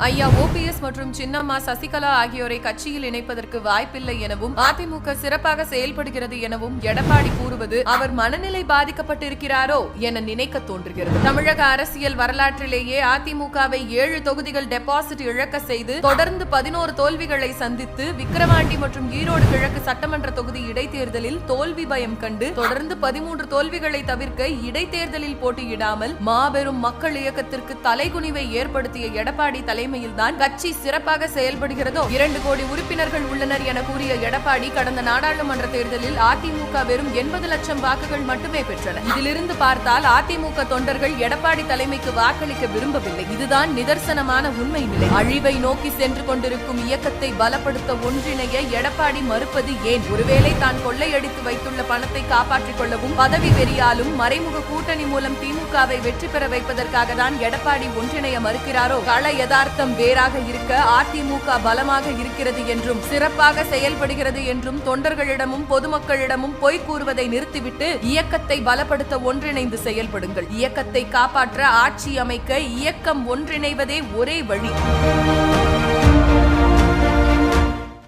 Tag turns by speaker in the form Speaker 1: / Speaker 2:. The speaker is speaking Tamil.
Speaker 1: ஐயா ஓபிஎஸ் மற்றும் சின்னம்மா சசிகலா ஆகியோரை கட்சியில் இணைப்பதற்கு வாய்ப்பில்லை எனவும் அதிமுக சிறப்பாக செயல்படுகிறது எனவும் எடப்பாடி கூறுவது அவர் மனநிலை பாதிக்கப்பட்டிருக்கிறாரோ என நினைக்க தோன்றுகிறது. தமிழக அரசியல் வரலாற்றிலேயே அதிமுகவை 7 தொகுதிகள் டெபாசிட் இழக்க செய்து தொடர்ந்து 11 தோல்விகளை சந்தித்து விக்கிரவாண்டி மற்றும் ஈரோடு கிழக்கு சட்டமன்ற தொகுதி இடைத்தேர்தலில் தோல்வி பயம் கண்டு தொடர்ந்து 13 தோல்விகளை தவிர்க்க இடைத்தேர்தலில் போட்டியிடாமல் மாபெரும் மக்கள் இயக்கத்திற்கு தலைகுனிவை ஏற்படுத்திய எடப்பாடி தலைமையில்தான் கட்சி சிறப்பாக செயல்படுகிறதோ. 2 கோடி உறுப்பினர்கள் உள்ளனர் என கூறிய எடப்பாடி கடந்த நாடாளுமன்ற தேர்தலில் அதிமுக வெறும் 80 லட்சம் வாக்குகள் மட்டுமே பெற்றனர். இதிலிருந்து பார்த்தால் அதிமுக தொண்டர்கள் எடப்பாடி தலைமைக்கு வாக்களிக்க விரும்பவில்லை. இதுதான் நிதர்சனமான உண்மை நிலை. அழிவை நோக்கி சென்று கொண்டிருக்கும் இயக்கத்தை பலப்படுத்த ஒன்றிணைய எடப்பாடி மறுப்பது ஏன்? ஒருவேளை தான் கொள்ளையடித்து வைத்துள்ள பணத்தை காப்பாற்றிக் கொள்ளவும் பதவி வெறியாலும் மறைமுக கூட்டணி மூலம் திமுகவை வெற்றி பெற வைப்பதற்காக தான் எடப்பாடி ஒன்றிணைய மறுக்கிறாரோ? கள யதார்த்தம் வேறாக இருக்க அதிமுக பலமாக இருக்கிறது என்றும் சிறப்பாக செயல்படுகிறது என்றும் தொண்டர்களிடமும் பொதுமக்களிடமும் பொய் கூறுவதை நிறுத்திவிட்டு இயக்கத்தை பலப்படுத்த ஒன்றிணைந்து செயல்படுங்கள். இயக்கத்தை காப்பாற்ற ஆட்சி அமைக்க இயக்கம் ஒன்றிணைவதே ஒரே வழி.